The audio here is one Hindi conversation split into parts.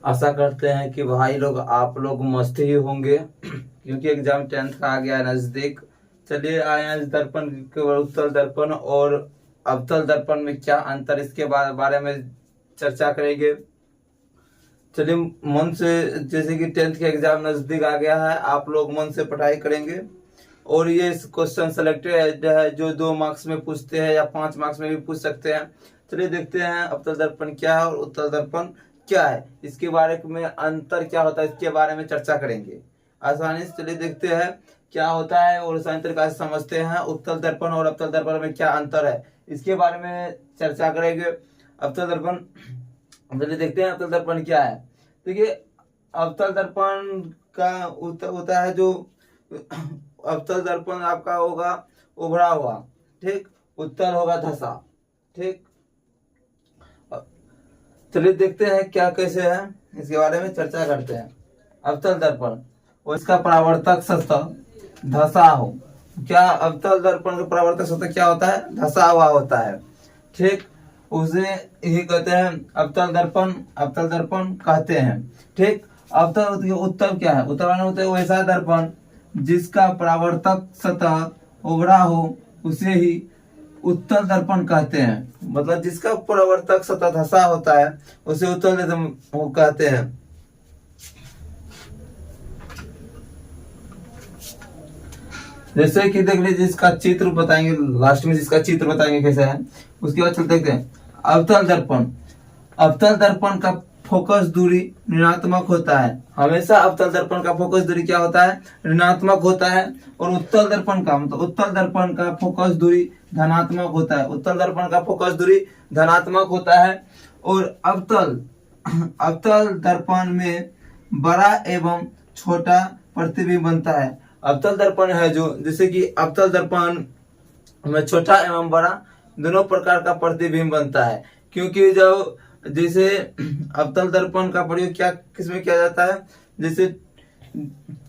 आशा करते हैं कि भाई लोग आप लोग मस्त ही होंगे क्योंकि एग्जाम 10th का आ गया है नजदीक। चलिए आए हैं इस दर्पण के उत्तल दर्पण और अवतल दर्पण में क्या अंतर, इसके बारे में चर्चा करेंगे। चलिए मन से, जैसे कि 10th के एग्जाम नजदीक आ गया है, आप लोग मन से पढ़ाई करेंगे और ये क्वेश्चन सेलेक्टेड है जो 2 मार्क्स में पूछते हैं या 5 मार्क्स में भी पूछ सकते हैं। चलिए देखते हैं अवतल दर्पण क्या है और उत्तल दर्पण क्या है, इसके बारे में अंतर क्या होता है, इसके बारे में चर्चा करेंगे आसानी से। चलिए देखते हैं क्या होता है और आसानी तरीके से समझते हैं उत्तल दर्पण और अवतल दर्पण में क्या अंतर है, इसके बारे में चर्चा करेंगे। अवतल दर्पण, चलिए देखते हैं अवतल दर्पण क्या है। देखिए अवतल दर्पण का होता है जो अवतल दर्पण आपका होगा उभरा हुआ, ठीक। उत्तल होगा धसा, ठीक। चलिए देखते हैं क्या कैसे है, इसके बारे में चर्चा करते हैं। अवतल दर्पण और इसका परावर्तक सतह धसा हो। क्या अवतल दर्पण का परावर्तक सतह क्या होता है? धसा हुआ होता है, ठीक। उसे ही कहते हैं अवतल दर्पण, अवतल दर्पण कहते हैं, ठीक। अवतल उत्तल क्या है? उत्तल होता है वैसा दर्पण जिसका परावर्तक सतह उभरा हो, उसे ही उत्तल दर्पण कहते हैं। मतलब जिसका परावर्तक सतह धसा होता है उसे उत्तल दर्पण कहते हैं। जैसे कि देख लीजिए, जिसका चित्र बताएंगे लास्ट में, जिसका चित्र बताएंगे कैसा है, उसके बाद चलते देखते हैं। अवतल दर्पण, अवतल दर्पण का फोकस दूरी ऋणात्मक होता है। हमेशा अवतल दर्पण का फोकस दूरी क्या होता है? ऋणात्मक होता है। और उत्तल दर्पण का, मतलब उत्तल दर्पण का फोकस दूरी धनात्मक होता है। उत्तल दर्पण का फोकस दूरी धनात्मक होता है। और अवतल अवतल दर्पण में बड़ा एवं छोटा प्रतिबिंब बनता है। अवतल दर्पण है जो, जैसे कि अवतल दर्पण में छोटा एवं बड़ा दोनों प्रकार का प्रतिबिंब बनता है। क्योंकि जब जैसे अवतल दर्पण का प्रयोग क्या किसमें किया जाता है? जैसे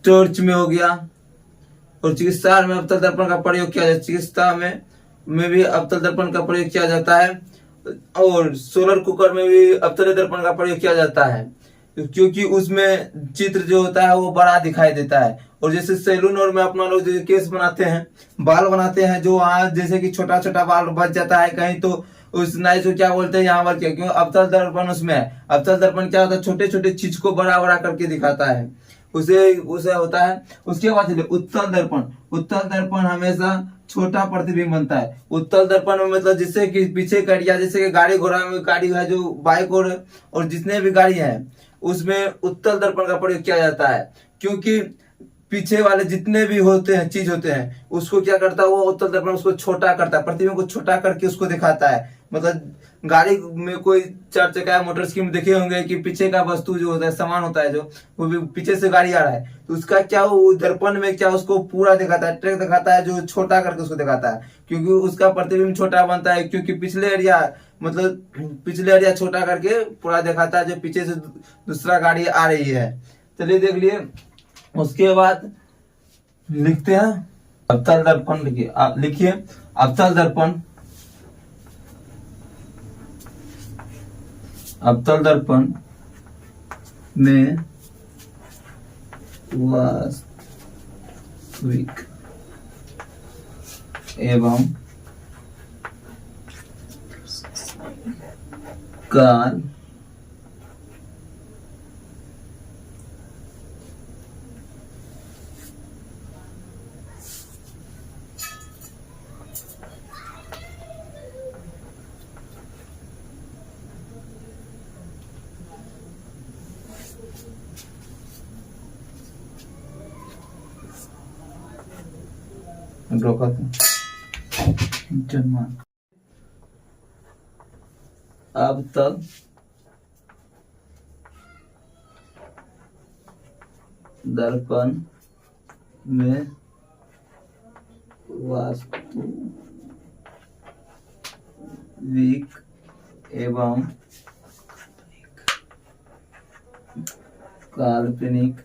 टॉर्च में हो गया, और चिकित्सा में अवतल दर्पण का प्रयोग किया जाता है। चिकित्सा में भी अवतल दर्पण का प्रयोग किया जाता है। और सोलर कुकर में भी अवतल दर्पण का प्रयोग किया जाता है, क्योंकि उसमें चित्र जो होता है वो बड़ा दिखाई देता है। और जैसे सैलून और में अपना लोग जो केस बनाते हैं, बाल बनाते हैं, जो वहां जैसे कि छोटा छोटा बाल बच जाता है कहीं, तो उस नाइस को क्या बोलते हैं यहाँ पर, क्या, क्यों? अवतल दर्पण उसमें है। अवतल दर्पण क्या होता है? छोटे छोटे चीज को बड़ा बड़ा करके दिखाता है, उसे उसे होता है। उसके बाद चलिए उत्तल दर्पण। उत्तल दर्पण हमेशा छोटा प्रतिबिंब बनता है। उत्तल दर्पण में मतलब जिससे कि पीछे कड़िया, जैसे कि गाड़ी घोड़ा में गाड़ी है जो बाइक और जितने भी गाड़ी है उसमें उत्तल दर्पण का प्रयोग किया जाता है। क्योंकि पीछे वाले जितने भी होते हैं चीज होते हैं उसको क्या करता है वो उत्तल दर्पण उसको छोटा करता है, प्रतिबिंब को छोटा करके उसको दिखाता है। मतलब गाड़ी में कोई 4 चक्का मोटर स्कीम देखे होंगे कि पीछे का वस्तु जो होता है, सामान होता है, जो वो भी पीछे से गाड़ी आ रहा है, तो उसका क्या वो दर्पण में क्या उसको पूरा दिखाता है, ट्रैक दिखाता है, जो छोटा करके उसको दिखाता है। क्योंकि उसका प्रतिबिंब छोटा बनता है, क्योंकि पिछले एरिया, मतलब पिछले एरिया छोटा करके पूरा दिखाता है जो पीछे से दूसरा गाड़ी आ रही है। चलिए देख लिए। उसके बाद लिखते हैं अवतल दर्पण। लिखिए, आप लिखिए अवतल दर्पण। अवतल दर्पण में वास्तविक एवं काल अवतल दर्पण में वास्तविक एवं काल्पनिक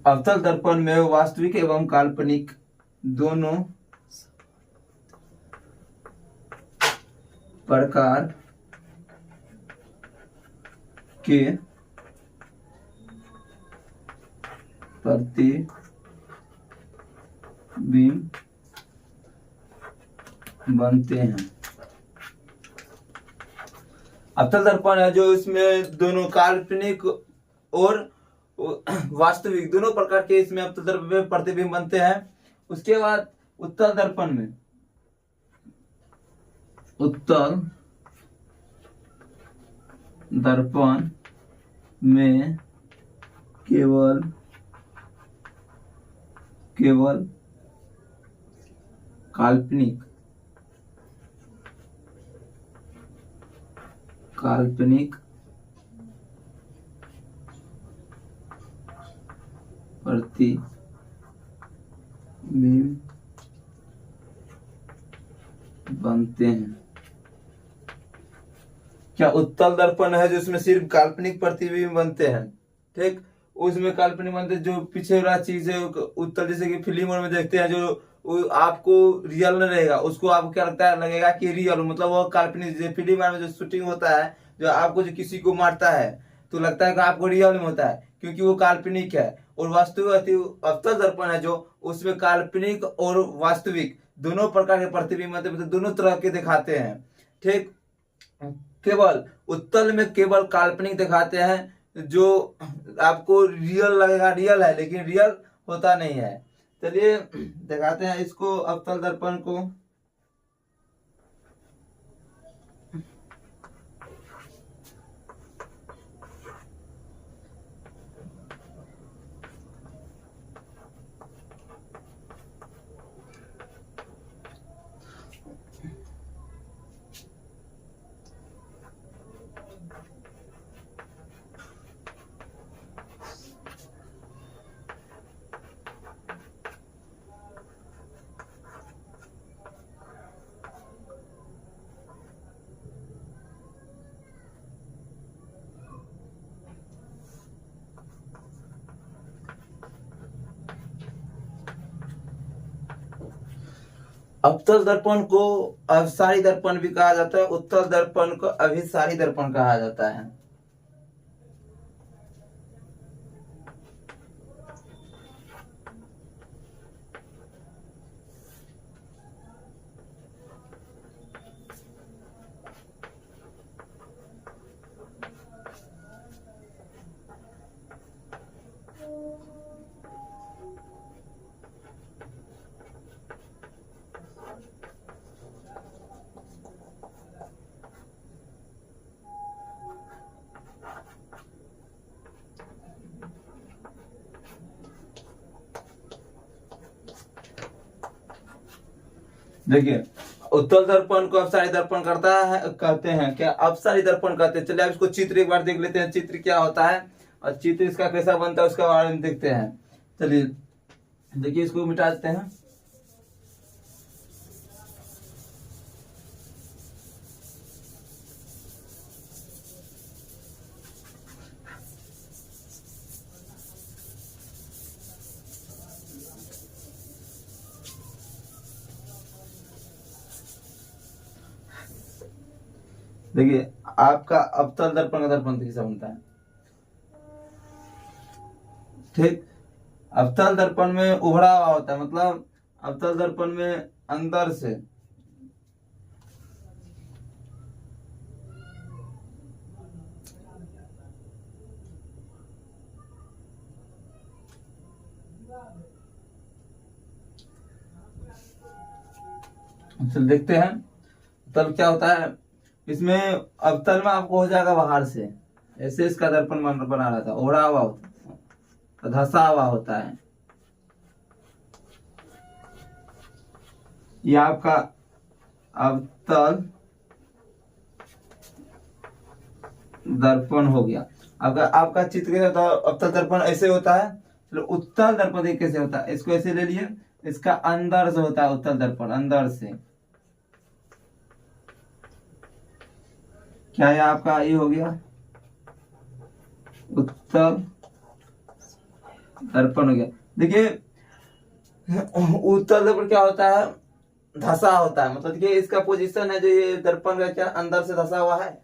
अवतल दर्पण में वास्तविक एवं काल्पनिक दोनों प्रकार के प्रतिबिंब बनते हैं। अवतल दर्पण है जो इसमें दोनों काल्पनिक और वास्तविक दोनों प्रकार के इसमें अवतल दर्पण में प्रतिबिंब बनते हैं। उसके बाद उत्तल दर्पण में केवल काल्पनिक प्रतिबिंब बनते हैं। क्या उत्तल दर्पण है जो इसमें सिर्फ काल्पनिक प्रतिबिंब बनते हैं, ठीक। उसमें काल्पनिक बनते जो पीछे वाला चीज है उत्तल, जैसे कि फिल्म में देखते हैं जो आपको रियल नहीं रहेगा, उसको आपको क्या लगता है, लगेगा कि रियल, मतलब वो काल्पनिक। फिल्म में जो शूटिंग होता है, जो आपको जो किसी को मारता है तो लगता है कि आपको रियल में होता है, क्योंकि वो काल्पनिक है। और वास्तविक अवतल दर्पण है जो उसमें काल्पनिक और वास्तविक दोनों प्रकार के प्रतिबिंब मतलब दोनों तरह के दिखाते हैं, ठीक। केवल उत्तल में केवल काल्पनिक दिखाते हैं जो आपको रियल लगेगा, रियल है, लेकिन रियल होता नहीं है। चलिए दिखाते हैं इसको अवतल दर्पण को। अवतल दर्पण को अभिसारी दर्पण भी कहा जाता है, उत्तल दर्पण को अभिसारी दर्पण कहा जाता है। देखिए उत्तल दर्पण को अपसारी दर्पण करता है, कहते हैं क्या, अपसारी दर्पण कहते हैं। चलिए अब इसको चित्र एक बार देख लेते हैं, चित्र क्या होता है और चित्र इसका कैसा बनता है उसके बारे में देखते हैं। चलिए देखिए इसको मिटा देते हैं। देखिए आपका अवतल दर्पण का दर्पण कैसा बनता है, ठीक। अवतल दर्पण में उभरा हुआ होता है, मतलब अवतल दर्पण में अंदर से चल देखते हैं तब क्या होता है। इसमें अवतल में आपको हो जाएगा बाहर से, ऐसे इसका दर्पण बना रहता है, ओढ़ा हुआ होता है, धसा हुआ होता है। ये आपका अवतल दर्पण हो गया। आपका चित्र कैसे होता है, अवतल दर्पण ऐसे होता है। तो उत्तल दर्पण कैसे होता है, इसको ऐसे ले लिए, इसका अंदर से होता है उत्तल दर्पण, अंदर से। क्या है आपका, ये हो गया उत्तल दर्पण हो गया। देखिए उत्तल दर्पण क्या होता है, धसा होता है, मतलब कि इसका पोजीशन है जो ये दर्पण का क्या अंदर से धसा हुआ है,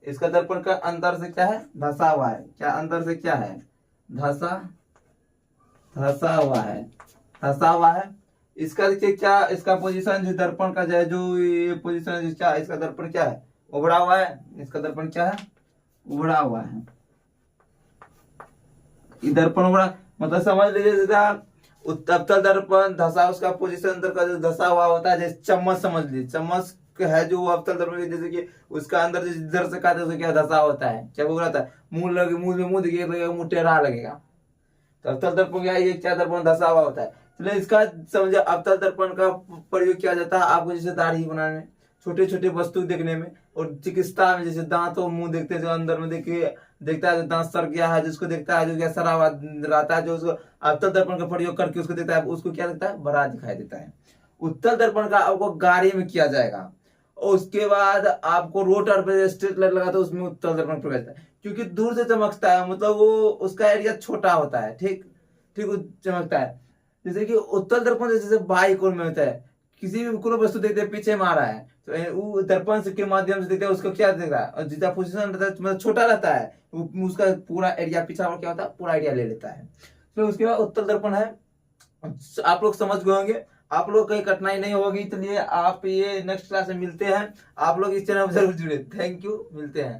इसका दर्पण का अंदर से क्या है धसा हुआ है, क्या अंदर से क्या है धसा धसा हुआ है, धसा हुआ है। इसका देखिए क्या इसका पोजीशन जो दर्पण का जो है, जो ये पोजीशन है जो क्या इसका दर्पण क्या है उबड़ा हुआ है, इसका दर्पण क्या है उबड़ा हुआ है। ये दर्पण उबड़ा मतलब समझ लीजिए जैसा उत्तल दर्पण धसा, उसका पोजीशन अंदर का जो धसा हुआ होता है, जैसे चम्मच समझ लीजिए, चम्मच है जो अवतल दर्पण जैसे कि उसका अंदर जो इधर से खाते हैं क्या धसा होता है, क्या बोल रहा था मुंह लगे, मुंह में मुंह दिखे लगेगा, मुंह टेढ़ा लगेगा। तो अवतल दर्पण क्या है, ये क्या दर्पण धसा हुआ होता है। चलिए इसका समझे अवतल दर्पण का प्रयोग किया जाता है आपको जैसे दाढ़ी बनाने में, छोटे छोटे वस्तु देखने में, और चिकित्सा में जैसे दांत और मुंह देखते हैं जो अंदर में देखिए देखता है जो दांत सड़ गया है, जिसको देखता है जो क्या सड़ा हुआ रहता है, जो उसको अवतल दर्पण का प्रयोग करके उसको देखता है, उसको क्या लगता है बड़ा दिखाई देता है। उत्तल दर्पण का आपको गाड़ी में किया जाएगा, और उसके बाद आपको रोटर पे स्ट्रीट लाइट लगा तो उसमें उत्तल दर्पण प्रयोग करता है, क्योंकि दूर से चमकता है, मतलब वो उसका एरिया छोटा होता है, ठीक ठीक वो चमकता है। जैसे कि उत्तल दर्पण जैसे बाइक में होता है, किसी भी कोई वस्तु देखते हैं पीछे मारा है तो वो दर्पण के माध्यम से देखते हैं उसको क्या दिख रहा है, और जितना पोजीशन रहता है मतलब छोटा रहता है उसका पूरा एरिया पीछा क्या होता है पूरा एरिया ले लेता है। तो उसके बाद उत्तल दर्पण है, आप लोग समझ गए होंगे, आप लोग कहीं कठिनाई नहीं होगी। चलिए आप ये नेक्स्ट क्लास में मिलते हैं, आप लोग इस चैनल पर जरूर जुड़े। थैंक यू, मिलते हैं।